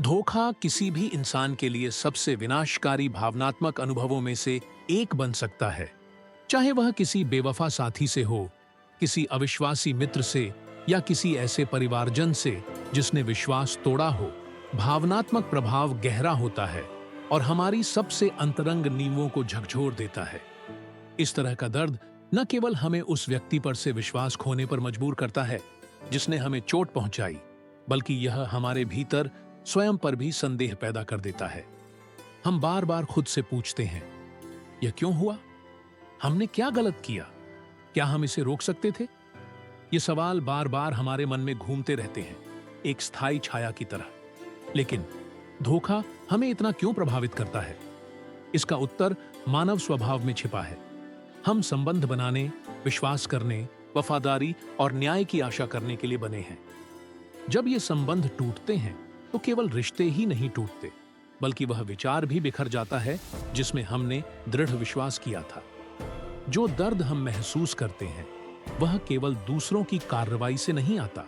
धोखा किसी भी इंसान के लिए सबसे विनाशकारी भावनात्मक अनुभवों में से एक बन सकता है। चाहे वह किसी बेवफा साथी से हो, किसी अविश्वासी मित्र से या किसी ऐसे परिवारजन से जिसने विश्वास तोड़ा हो। भावनात्मक प्रभाव गहरा होता है और हमारी सबसे अंतरंग नींवों को झकझोर देता है। इस तरह का दर्द न केवल हमें उस व्यक्ति पर से विश्वास खोने पर मजबूर करता है जिसने हमें चोट पहुंचाई, बल्कि यह हमारे भीतर स्वयं पर भी संदेह पैदा कर देता है। हम बार बार खुद से पूछते हैं, यह क्यों हुआ? हमने क्या गलत किया? क्या हम इसे रोक सकते थे? ये सवाल बार बार हमारे मन में घूमते रहते हैं, एक स्थायी छाया की तरह। लेकिन धोखा हमें इतना क्यों प्रभावित करता है? इसका उत्तर मानव स्वभाव में छिपा है। हम संबंध बनाने, विश्वास करने, वफादारी और न्याय की आशा करने के लिए बने हैं। जब ये संबंध टूटते हैं तो केवल रिश्ते ही नहीं टूटते, बल्कि वह विचार भी बिखर जाता है जिसमें हमने दृढ़ विश्वास किया था। जो दर्द हम महसूस करते हैं वह केवल दूसरों की कार्रवाई से नहीं आता,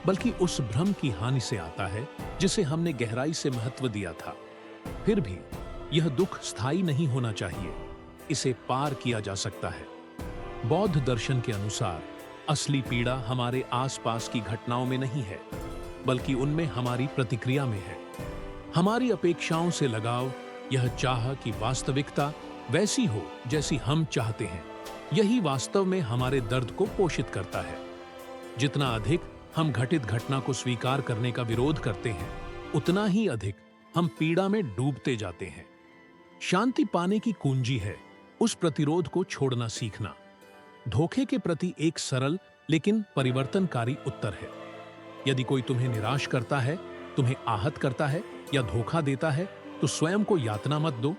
बल्कि उस भ्रम की हानि से आता है जिसे हमने गहराई से महत्व दिया था। फिर भी यह दुख स्थायी नहीं होना चाहिए, इसे पार किया जा सकता है। बौद्ध दर्शन के अनुसार असली पीड़ा हमारे आसपास की घटनाओं में नहीं है, बल्कि उनमें हमारी प्रतिक्रिया में है। हमारी अपेक्षाओं से लगाव, यह चाह कि वास्तविकता वैसी हो जैसी हम चाहते हैं, यही वास्तव में हमारे दर्द को पोषित करता है। जितना अधिक हम घटित घटना को स्वीकार करने का विरोध करते हैं, उतना ही अधिक हम पीड़ा में डूबते जाते हैं। शांति पाने की कुंजी है उस प्रतिरोध को छोड़ना सीखना। धोखे के प्रति एक सरल लेकिन परिवर्तनकारी उत्तर है। यदि कोई तुम्हें निराश करता है, तुम्हें आहत करता है या धोखा देता है, तो स्वयं को यातना मत दो।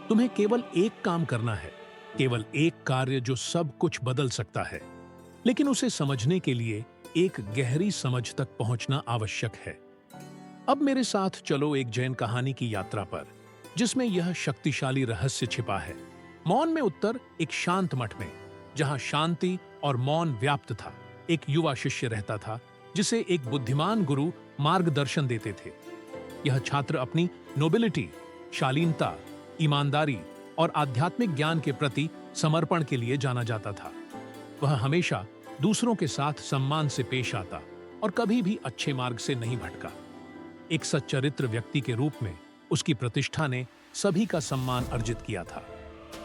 तुम्हें केवल एक काम करना है, केवल एक कार्य जो सब कुछ बदल सकता है। लेकिन उसे समझने के लिए एक गहरी समझ तक पहुंचना आवश्यक है। अब मेरे साथ चलो एक जैन कहानी की यात्रा पर, जिसमें यह शक्तिशाली रहस्य छिपा है। मौन में उत्तर एक शांत मठ में, जहां शांति और मौन व्याप्त था, एक युवा शिष्य रहता था जिसे एक बुद्धिमान गुरु मार्गदर्शन देते थे। यह छात्र अपनी नोबिलिटी, शालीनता, ईमानदारी और आध्यात्मिक ज्ञान के प्रति समर्पण के लिए जाना जाता था। वह हमेशा दूसरों के साथ सम्मान से पेश आता और कभी भी अच्छे मार्ग से नहीं भटका। एक सच्चरित्र व्यक्ति के रूप में उसकी प्रतिष्ठा ने सभी का सम्मान अर्जित किया था,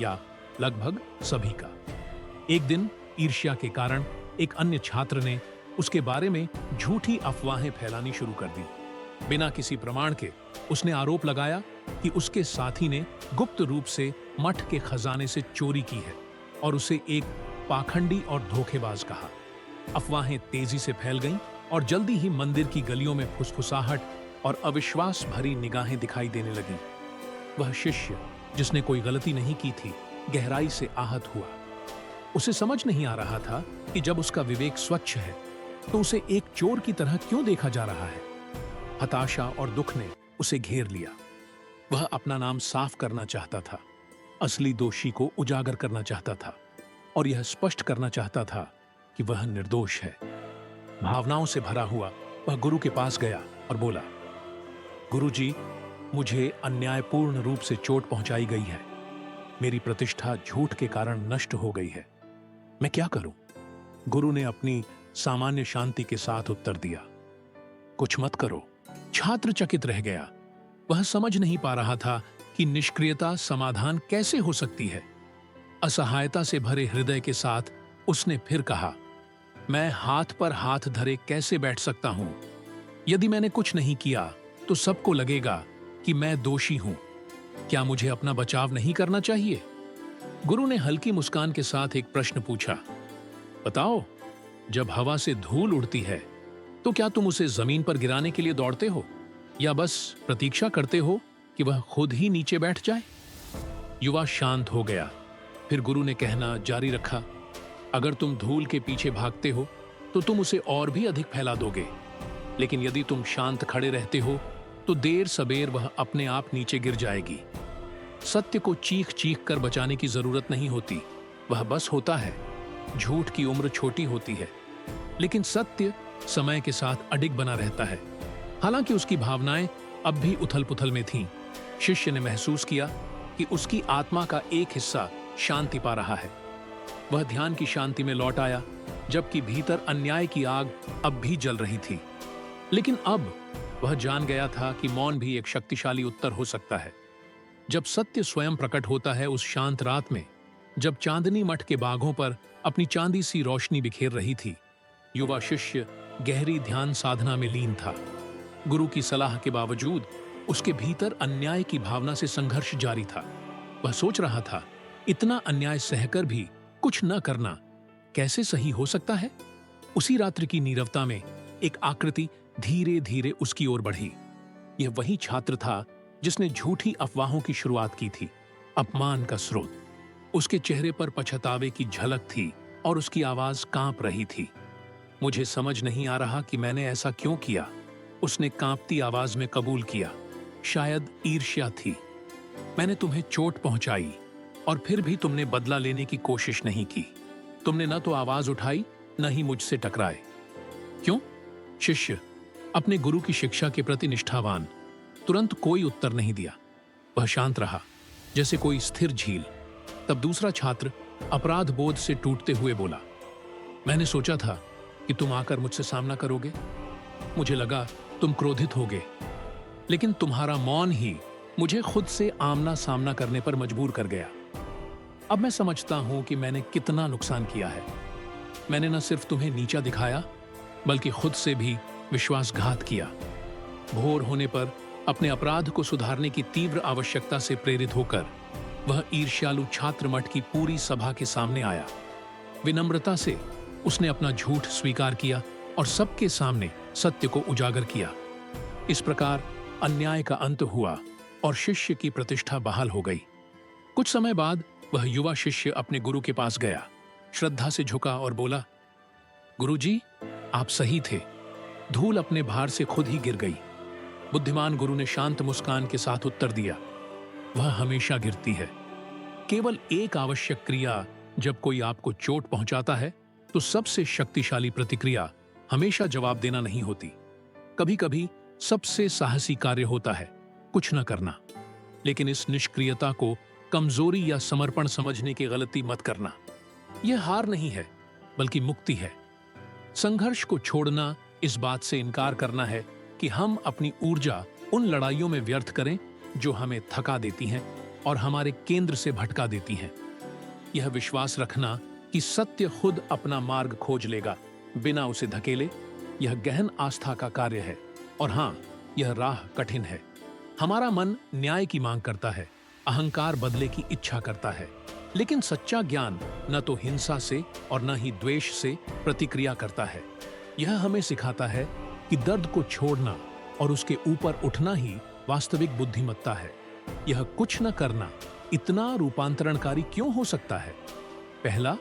या लगभग सभी का। एक दिन ईर्ष्या के कारण एक अन्य छात्र ने उसके बारे में झूठी अफवाहें फैलानी शुरू कर दी। बिना किसी प्रमाण के उसने आरोप लगाया कि उसके साथी ने गुप्त रूप से मठ के खजाने से चोरी की है और उसे एक पाखंडी और धोखेबाज कहा। अफवाहें तेजी से फैल गईं और जल्दी ही मंदिर की गलियों में फुसफुसाहट और अविश्वास भरी निगाहें दिखाई देने लगीं। वह शिष्य, जिसने कोई गलती नहीं की थी, गहराई से आहत हुआ। उसे समझ नहीं आ रहा था कि जब उसका विवेक स्वच्छ है तो उसे एक चोर की तरह क्यों देखा जा रहा है। हताशा और दुख ने उसे घेर लिया। वह अपना नाम साफ करना चाहता था, असली दोषी को उजागर करना चाहता था और यह स्पष्ट करना चाहता था कि वह निर्दोष है। भावनाओं से भरा हुआ वह गुरु के पास गया और बोला, गुरुजी, मुझे अन्यायपूर्ण रूप से चोट पहुंचाई गई है। मेरी प्रतिष्ठा झूठ के कारण नष्ट हो गई है। मैं क्या करूं? गुरु ने अपनी सामान्य शांति के साथ उत्तर दिया, कुछ मत करो। छात्र चकित रह गया। वह समझ नहीं पा रहा था कि निष्क्रियता समाधान कैसे हो सकती है। असहायता से भरे हृदय के साथ उसने फिर कहा, मैं हाथ पर हाथ धरे कैसे बैठ सकता हूं? यदि मैंने कुछ नहीं किया तो सबको लगेगा कि मैं दोषी हूं। क्या मुझे अपना बचाव नहीं करना चाहिए? गुरु ने हल्की मुस्कान के साथ एक प्रश्न पूछा, बताओ, जब हवा से धूल उड़ती है तो क्या तुम उसे जमीन पर गिराने के लिए दौड़ते हो या बस प्रतीक्षा करते हो कि वह खुद ही नीचे बैठ जाए? युवा शांत हो गया। फिर गुरु ने कहना जारी रखा, अगर तुम धूल के पीछे भागते हो तो तुम उसे और भी अधिक फैला दोगे, लेकिन यदि तुम शांत खड़े रहते हो तो देर सबेर वह अपने आप नीचे गिर जाएगी। सत्य को चीख चीख कर बचाने की जरूरत नहीं होती, वह बस होता है। झूठ की उम्र छोटी होती है, लेकिन सत्य समय के साथ अडिग बना रहता है। हालांकि उसकी भावनाएं अब भी उथल-पुथल में थीं। शिष्य ने महसूस किया कि उसकी आत्मा का एक हिस्सा शांति पा रहा है। वह ध्यान की शांति में लौट आया, जबकि भीतर अन्याय की आग अब भी जल रही थी। लेकिन अब वह जान गया था कि मौन भी एक शक्तिशाली उत्तर हो सकता है। जब सत्य स्वयं प्रकट होता है उस शांत रात में, जब चांदनी मठ के बागों पर अपनी चांदी सी रोशनी बिखेर रही थी, युवा शिष्य गहरी ध्यान साधना में लीन था। गुरु की सलाह के बावजूद उसके भीतर अन्याय की भावना से संघर्ष जारी था। वह सोच रहा था, इतना अन्याय सहकर भी कुछ न करना कैसे सही हो सकता है? उसी रात्रि की नीरवता में एक आकृति धीरे धीरे उसकी ओर बढ़ी। यह वही छात्र था जिसने झूठी अफवाहों की शुरुआत की थी, अपमान का स्रोत। उसके चेहरे पर पछतावे की झलक थी और उसकी आवाज कांप रही थी। मुझे समझ नहीं आ रहा कि मैंने ऐसा क्यों किया, उसने कांपती आवाज में कबूल किया। शायद ईर्ष्या थी। मैंने तुम्हें चोट पहुंचाई और फिर भी तुमने बदला लेने की कोशिश नहीं की। तुमने न तो आवाज उठाई, न ही मुझसे टकराए। क्यों? शिष्य, अपने गुरु की शिक्षा के प्रति निष्ठावान, तुरंत कोई उत्तर नहीं दिया। वह शांत रहा, जैसे कोई स्थिर झील। तब दूसरा छात्र अपराध बोध से टूटते हुए बोला, मैंने सोचा था कि तुम आकर मुझसे सामना करोगे। मुझे लगा तुम क्रोधित होगे, लेकिन तुम्हारा मौन ही मुझे खुद से आमना सामना करने पर मजबूर कर गया। अब मैं समझता हूं कि मैंने कितना नुकसान किया है। मैंने न सिर्फ तुम्हें नीचा दिखाया, बल्कि खुद से भी विश्वासघात किया। भोर होने पर अपने अपराध को सुधारने की तीव्र आवश्यकता से प्रेरित होकर वह ईर्ष्यालु छात्र मठ की पूरी सभा के सामने आया। विनम्रता से उसने अपना झूठ स्वीकार किया और सबके सामने सत्य को उजागर किया। इस प्रकार अन्याय का अंत हुआ और शिष्य की प्रतिष्ठा बहाल हो गई। कुछ समय बाद वह युवा शिष्य अपने गुरु के पास गया, श्रद्धा से झुका और बोला, गुरुजी, आप सही थे। धूल अपने भार से खुद ही गिर गई। बुद्धिमान गुरु ने शांत मुस्कान के साथ उत्तर दिया, वह हमेशा गिरती है। केवल एक आवश्यक क्रिया, जब कोई आपको चोट पहुंचाता है तो सबसे शक्तिशाली प्रतिक्रिया हमेशा जवाब देना नहीं होती। कभी कभी सबसे साहसी कार्य होता है कुछ न करना। लेकिन इस निष्क्रियता को कमजोरी या समर्पण समझने की गलती मत करना। यह हार नहीं है, बल्कि मुक्ति है। संघर्ष को छोड़ना इस बात से इनकार करना है कि हम अपनी ऊर्जा उन लड़ाइयों में व्यर्थ करें जो हमें थका देती हैं और हमारे केंद्र से भटका देती हैं। यह विश्वास रखना कि सत्य खुद अपना मार्ग खोज लेगा बिना उसे धकेले, यह गहन आस्था का कार्य है। और हाँ, यह राह कठिन है। हमारा मन न्याय की मांग करता है, अहंकार बदले की इच्छा करता है। लेकिन सच्चा ज्ञान न तो हिंसा से और न ही द्वेष से प्रतिक्रिया करता है। यह हमें सिखाता है कि दर्द को छोड़ना और उसके ऊपर उठना ही वास्तविक बुद्धिमत्ता है। यह कुछ न करना इतना रूपांतरणकारी क्यों हो सकता है? पहला,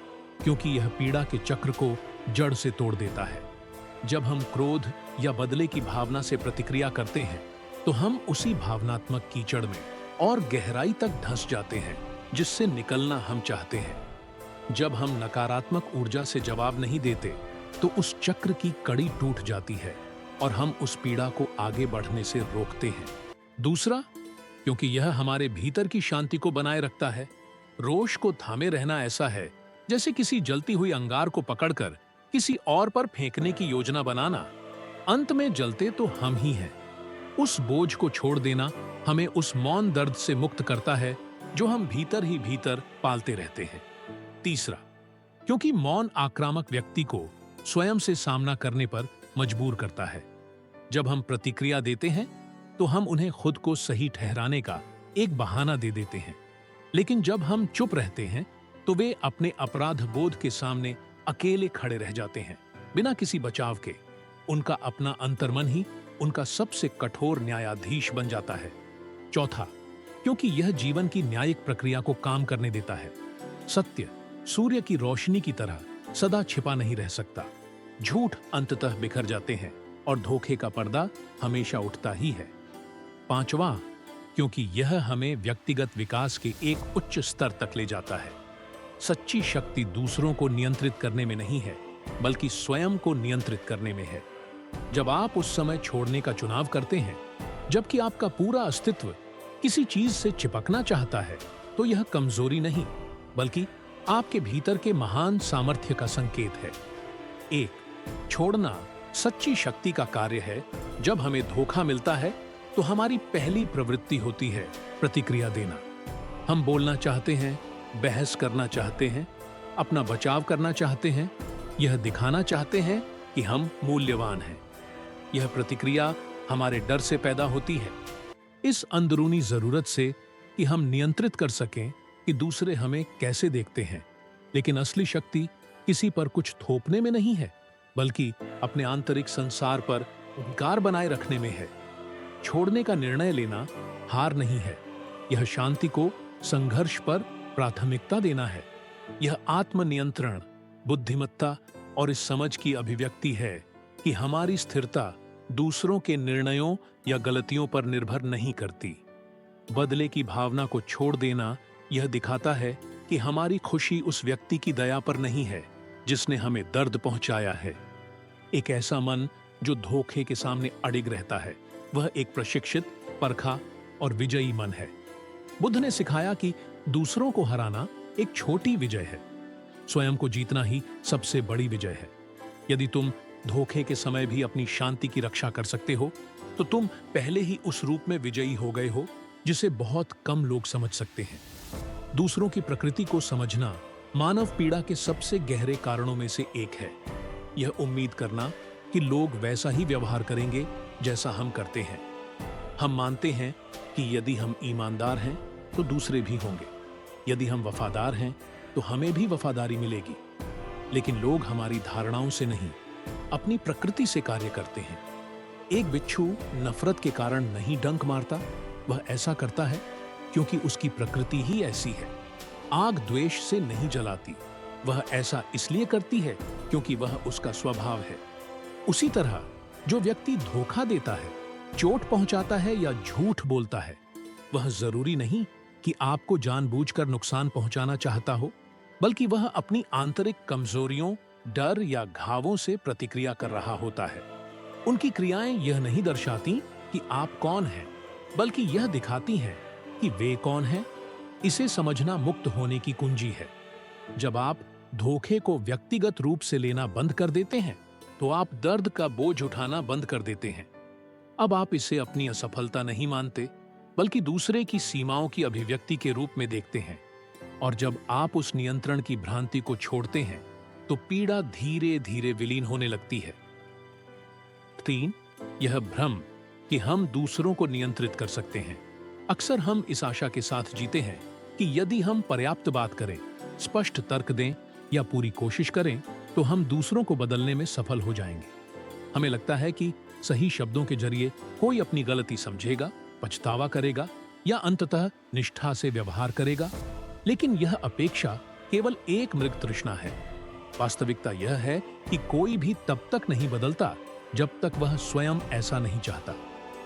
क्योंकि यह पीड़ा के चक्र को जड़ से तोड़ देता है। जब हम क्रोध या बदले की भावना से प्रतिक्रिया करते हैं तो हम उसी भावनात्मक कीचड़ में और गहराई तक धंस जाते हैं जिससे निकलना हम चाहते हैं। जब हम नकारात्मक ऊर्जा से जवाब नहीं देते तो उस चक्र की कड़ी टूट जाती है और हम उस पीड़ा को आगे बढ़ने से रोकते हैं। दूसरा, क्योंकि यह हमारे भीतर की शांति को बनाए रखता है। रोष को थामे रहना ऐसा है जैसे किसी जलती हुई अंगार को पकड़कर किसी और पर फेंकने की योजना बनाना। अंत में जलते तो हम ही हैं। उस बोझ को छोड़ देना हमें उस मौन दर्द से मुक्त करता है जो हम भीतर ही भीतर पालते रहते हैं। तीसरा, क्योंकि मौन आक्रामक व्यक्ति को स्वयं से सामना करने पर मजबूर करता है। जब हम प्रतिक्रिया देते हैं तो हम उन्हें खुद को सही ठहराने का एक बहाना दे देते हैं। लेकिन जब हम चुप रहते हैं तो वे अपने अपराध बोध के सामने अकेले खड़े रह जाते हैं, बिना किसी बचाव के। उनका अपना अंतर्मन ही उनका सबसे कठोर न्यायाधीश बन जाता है। चौथा, क्योंकि यह जीवन की न्यायिक प्रक्रिया को काम करने देता है। सत्य सूर्य की रोशनी की तरह सदा छिपा नहीं रह सकता। झूठ अंततः बिखर जाते हैं और धोखे का पर्दा हमेशा उठता ही है। पांचवा, क्योंकि यह हमें व्यक्तिगत विकास के एक उच्च स्तर तक ले जाता है। सच्ची शक्ति दूसरों को नियंत्रित करने में नहीं है, बल्कि स्वयं को नियंत्रित करने में है। जब आप उस समय छोड़ने का चुनाव करते हैं जबकि आपका पूरा अस्तित्व किसी चीज से चिपकना चाहता है, तो यह कमजोरी नहीं बल्कि आपके भीतर के महान सामर्थ्य का संकेत है। एक, छोड़ना सच्ची शक्ति का कार्य है। जब हमें धोखा मिलता है तो हमारी पहली प्रवृत्ति होती है प्रतिक्रिया देना। हम बोलना चाहते हैं, बहस करना चाहते हैं, अपना बचाव करना चाहते हैं, यह दिखाना चाहते हैं कि हम मूल्यवान हैं। यह प्रतिक्रिया हमारे डर से पैदा होती है, इस अंदरूनी जरूरत से कि हम नियंत्रित कर सकें कि दूसरे हमें कैसे देखते हैं। लेकिन असली शक्ति किसी पर कुछ थोपने में नहीं है, बल्कि अपने आंतरिक संसार पर अधिकार बनाए रखने में है। छोड़ने का निर्णय लेना हार नहीं है, यह शांति को संघर्ष पर प्राथमिकता देना है। यह आत्मनियंत्रण, बुद्धिमत्ता और इस समझ की अभिव्यक्ति है कि हमारी स्थिरता दूसरों के निर्णयों या गलतियों पर निर्भर नहीं करती। बदले की भावना को छोड़ देना यह दिखाता है कि हमारी खुशी उस व्यक्ति की दया पर नहीं है जिसने हमें दर्द पहुंचाया है। एक ऐसा मन जो धोखे के सामने अडिग रहता है, वह एक प्रशिक्षित, परखा और विजयी मन है। बुद्ध ने सिखाया कि दूसरों को हराना एक छोटी विजय है, स्वयं को जीतना ही सबसे बड़ी विजय है। यदि तुम धोखे के समय भी अपनी शांति की रक्षा कर सकते हो, तो तुम पहले ही उस रूप में विजयी हो गए हो जिसे बहुत कम लोग समझ सकते हैं। दूसरों की प्रकृति को समझना मानव पीड़ा के सबसे गहरे कारणों में से एक है। यह उम्मीद करना कि लोग वैसा ही व्यवहार करेंगे जैसा हम करते हैं। हम मानते हैं कि यदि हम ईमानदार हैं तो दूसरे भी होंगे, यदि हम वफादार हैं तो हमें भी वफादारी मिलेगी। लेकिन लोग हमारी धारणाओं से नहीं, अपनी प्रकृति से कार्य करते हैं। एक बिच्छू नफरत के कारण नहीं डंक मारता, वह ऐसा करता है क्योंकि उसकी प्रकृति ही ऐसी है। आग द्वेष से नहीं जलाती, वह ऐसा इसलिए करती है क्योंकि वह उसका स्वभाव है। उसी तरह जो व्यक्ति धोखा देता है, चोट पहुंचाता है या झूठ बोलता है, वह जरूरी नहीं कि आपको जानबूझकर नुकसान पहुंचाना चाहता हो, बल्कि वह अपनी आंतरिक कमजोरियों, डर या घावों से प्रतिक्रिया कर रहा होता है। उनकी क्रियाएं यह नहीं दर्शाती कि आप कौन हैं, बल्कि यह दिखाती हैं कि वे कौन हैं। इसे समझना मुक्त होने की कुंजी है। जब आप धोखे को व्यक्तिगत रूप से लेना बंद कर देते हैं, तो आप दर्द का बोझ उठाना बंद कर देते हैं। अब आप इसे अपनी असफलता नहीं मानते, बल्कि दूसरे की सीमाओं की अभिव्यक्ति के रूप में देखते हैं। और जब आप उस नियंत्रण की भ्रांति को छोड़ते हैं, तो पीड़ा धीरे धीरे विलीन होने लगती है। 3, यह भ्रम कि हम दूसरों को नियंत्रित कर सकते हैं। अक्सर हम इस आशा के साथ जीते हैं कि यदि हम पर्याप्त बात करें, स्पष्ट तर्क दें या पूरी कोशिश करें, तो हम दूसरों को बदलने में सफल हो जाएंगे। हमें लगता है कि सही शब्दों के जरिए कोई अपनी गलती समझेगा, पछतावा करेगा या अंततः निष्ठा से व्यवहार करेगा। लेकिन यह अपेक्षा केवल एक मृग तृष्णा है। वास्तविकता यह है कि कोई भी तब तक नहीं बदलता जब तक वह स्वयं ऐसा नहीं चाहता।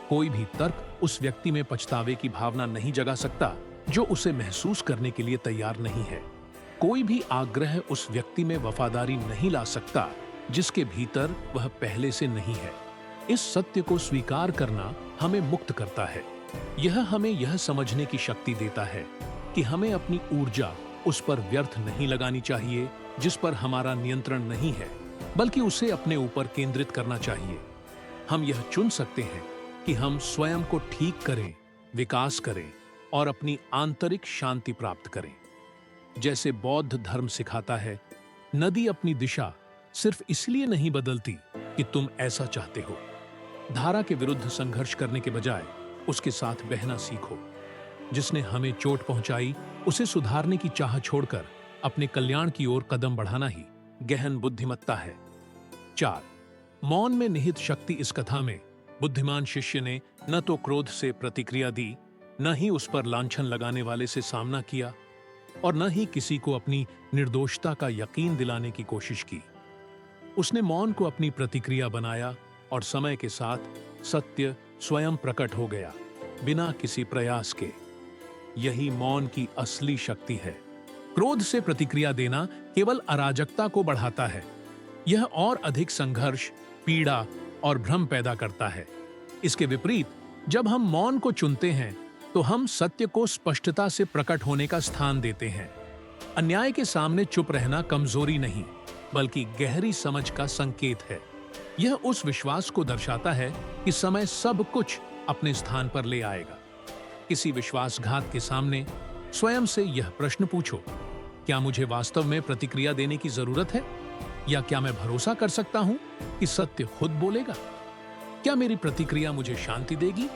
कोई भी तर्क उस व्यक्ति में पछतावे की भावना नहीं जगा सकता जो उसे महसूस करने के लिए तैयार नहीं है। कोई भी आग्रह उस व्यक्ति में वफादारी नहीं ला सकता जिसके भीतर वह पहले से नहीं है। इस सत्य को स्वीकार करना हमें मुक्त करता है। यह हमें यह समझने की शक्ति देता है कि हमें अपनी ऊर्जा उस पर व्यर्थ नहीं लगानी चाहिए जिस पर हमारा नियंत्रण नहीं है, बल्कि उसे अपने ऊपर केंद्रित करना चाहिए। हम यह चुन सकते हैं कि हम स्वयं को ठीक करें, विकास करें और अपनी आंतरिक शांति प्राप्त करें। जैसे बौद्ध धर्म सिखाता है, नदी अपनी दिशा सिर्फ इसलिए नहीं बदलती कि तुम ऐसा चाहते हो। धारा के विरुद्ध संघर्ष करने के बजाय उसके साथ बहना सीखो। जिसने हमें चोट पहुंचाई, उसे सुधारने की चाह छोड़कर अपने कल्याण की ओर कदम बढ़ाना ही गहन बुद्धिमत्ता है। 4, मौन में निहित शक्ति। इस कथा में बुद्धिमान शिष्य ने न तो क्रोध से प्रतिक्रिया दी, न ही उस पर लांछन लगाने वाले से सामना किया और न ही किसी को अपनी निर्दोषता का यकीन दिलाने की कोशिश की। उसने मौन को अपनी प्रतिक्रिया बनाया और समय के साथ सत्य स्वयं प्रकट हो गया, बिना किसी प्रयास के। यही मौन की असली शक्ति है। क्रोध से प्रतिक्रिया देना केवल अराजकता को बढ़ाता है। यह और अधिक संघर्ष, पीड़ा और भ्रम पैदा करता है। इसके विपरीत जब हम मौन को चुनते हैं तो हम सत्य को स्पष्टता से प्रकट होने का स्थान देते हैं। अन्याय के सामने चुप रहना कमजोरी नहीं, बल्कि गहरी समझ का संकेत है। यह उस विश्वास को दर्शाता है कि समय सब कुछ अपने स्थान पर ले आएगा। किसी विश्वासघात के सामने स्वयं से यह प्रश्न पूछो, क्या मुझे वास्तव में प्रतिक्रिया देने की जरूरत है, या क्या मैं भरोसा कर सकता हूं कि सत्य खुद बोलेगा? क्या मेरी प्रतिक्रिया मुझे शांति देगी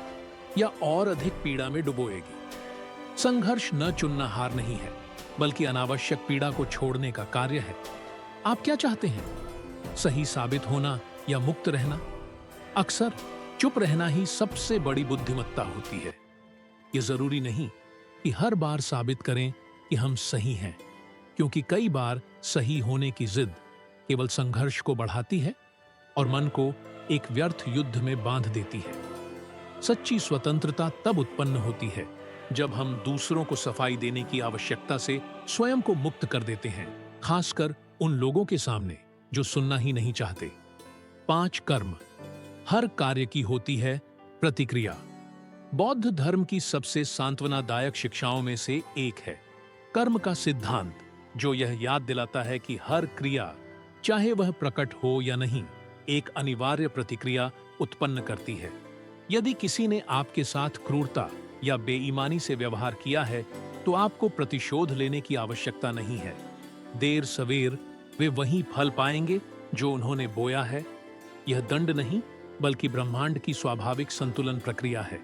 या और अधिक पीड़ा में डुबोएगी? संघर्ष न चुनना हार नहीं है, बल्कि अनावश्यक पीड़ा को छोड़ने का कार्य है। आप क्या चाहते हैं, सही साबित होना या मुक्त रहना? अक्सर चुप रहना ही सबसे बड़ी बुद्धिमत्ता होती है। यह जरूरी नहीं कि हर बार साबित करें कि हम सही हैं, क्योंकि कई बार सही होने की जिद केवल संघर्ष को बढ़ाती है और मन को एक व्यर्थ युद्ध में बांध देती है। सच्ची स्वतंत्रता तब उत्पन्न होती है जब हम दूसरों को सफाई देने की आवश्यकता से स्वयं को मुक्त कर देते हैं, खासकर उन लोगों के सामने जो सुनना ही नहीं चाहते। 5 कर्म। हर कार्य की होती है प्रतिक्रिया। बौद्ध धर्म की सबसे सांत्वनादायक शिक्षाओं में से एक है कर्म का सिद्धांत, जो यह याद दिलाता है कि हर क्रिया, चाहे वह प्रकट हो या नहीं, एक अनिवार्य प्रतिक्रिया उत्पन्न करती है। यदि किसी ने आपके साथ क्रूरता या बेईमानी से व्यवहार किया है, तो आपको प्रतिशोध लेने की आवश्यकता नहीं है। देर सवेर वे वही फल पाएंगे जो उन्होंने बोया है। यह दंड नहीं, बल्कि ब्रह्मांड की स्वाभाविक संतुलन प्रक्रिया है।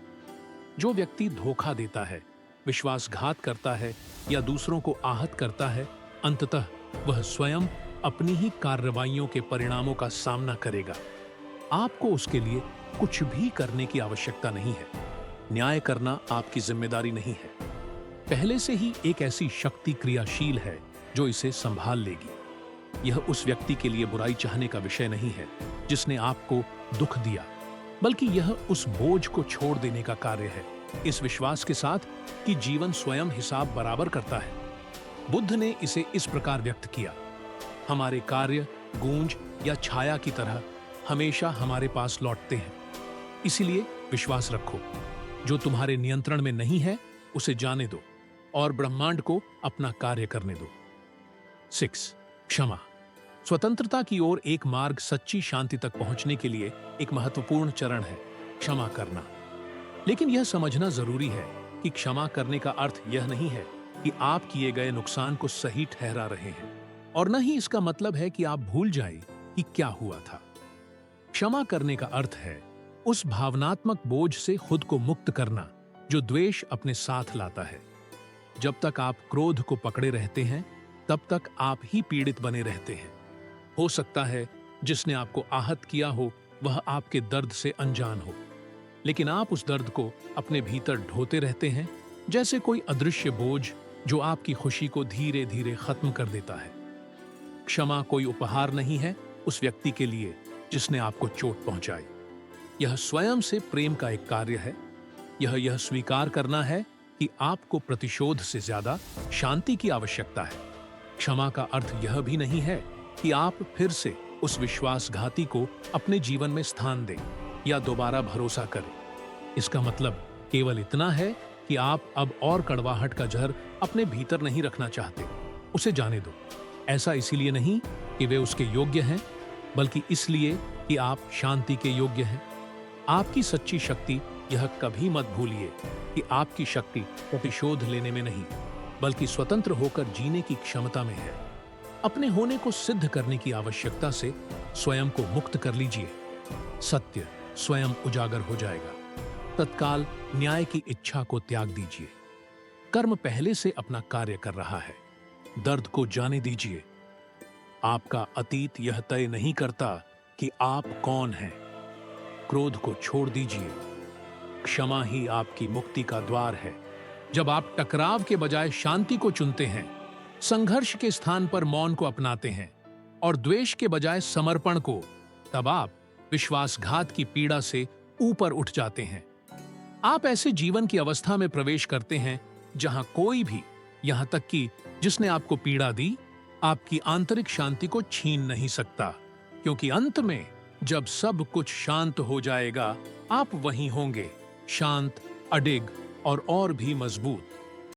जो व्यक्ति धोखा देता है, विश्वासघात करता है या दूसरों को आहत करता है, अंततः वह स्वयं अपनी ही कार्रवाइयों के परिणामों का सामना करेगा। आपको उसके लिए कुछ भी करने की आवश्यकता नहीं है। न्याय करना आपकी जिम्मेदारी नहीं है। पहले से ही एक ऐसी शक्ति क्रियाशील है जो इसे संभाल लेगी। यह उस व्यक्ति के लिए बुराई चाहने का विषय नहीं है जिसने आपको दुख दिया, बल्कि यह उस बोझ को छोड़ देने का कार्य है, इस विश्वास के साथ कि जीवन स्वयं हिसाब बराबर करता है। बुद्ध ने इसे इस प्रकार व्यक्त किया, हमारे कार्य गूंज या छाया की तरह हमेशा हमारे पास लौटते हैं। इसीलिए विश्वास रखो, जो तुम्हारे नियंत्रण में नहीं है उसे जाने दो और ब्रह्मांड को अपना कार्य करने दो। 6. क्षमा। स्वतंत्रता की ओर एक मार्ग सच्ची शांति तक पहुंचने के लिए एक महत्वपूर्ण चरण है क्षमा करना। लेकिन यह समझना जरूरी है कि क्षमा करने का अर्थ यह नहीं है कि आप किए गए नुकसान को सही ठहरा रहे हैं, और न ही इसका मतलब है कि आप भूल जाएं कि क्या हुआ था। क्षमा करने का अर्थ है उस भावनात्मक बोझ से खुद को मुक्त करना जो द्वेष अपने साथ लाता है। जब तक आप क्रोध को पकड़े रहते हैं, तब तक आप ही पीड़ित बने रहते हैं। हो सकता है जिसने आपको आहत किया हो वह आपके दर्द से अनजान हो, लेकिन आप उस दर्द को अपने भीतर ढोते रहते हैं, जैसे कोई अदृश्य बोझ जो आपकी खुशी को धीरे धीरे खत्म कर देता है। क्षमा कोई उपहार नहीं है उस व्यक्ति के लिए जिसने आपको चोट पहुंचाई। यह स्वयं से प्रेम का एक कार्य है। यह स्वीकार करना है कि आपको प्रतिशोध से ज्यादा शांति की आवश्यकता है। क्षमा का अर्थ यह भी नहीं है कि आप फिर से उस विश्वासघाती को अपने जीवन में स्थान दें या दोबारा भरोसा करें। इसका मतलब केवल इतना है कि आप अब और कड़वाहट का जहर अपने भीतर नहीं रखना चाहते। उसे जाने दो। ऐसा इसीलिए नहीं कि वे उसके योग्य हैं, बल्कि इसलिए कि आप शांति के योग्य हैं। आपकी सच्ची शक्ति, यह कभी मत भूलिए कि आपकी शक्ति प्रतिशोध लेने में नहीं, बल्कि स्वतंत्र होकर जीने की क्षमता में है। अपने होने को सिद्ध करने की आवश्यकता से स्वयं को मुक्त कर लीजिए। सत्य स्वयं उजागर हो जाएगा। तत्काल न्याय की इच्छा को त्याग दीजिए। कर्म पहले से अपना कार्य कर रहा है। दर्द को जाने दीजिए। आपका अतीत यह तय नहीं करता कि आप कौन हैं। क्रोध को छोड़ दीजिए। क्षमा ही आपकी मुक्ति का द्वार है। जब आप टकराव के बजाय शांति को चुनते हैं, संघर्ष के स्थान पर मौन को अपनाते हैं और द्वेष के बजाय समर्पण को, तब आप विश्वासघात की पीड़ा से ऊपर उठ जाते हैं। आप ऐसे जीवन की अवस्था में प्रवेश करते हैं जहां कोई भी, यहां तक कि जिसने आपको पीड़ा दी, आपकी आंतरिक शांति को छीन नहीं सकता, क्योंकि अंत में जब सब कुछ शांत हो जाएगा, आप वहीं होंगे शांत, अडिग और भी मजबूत।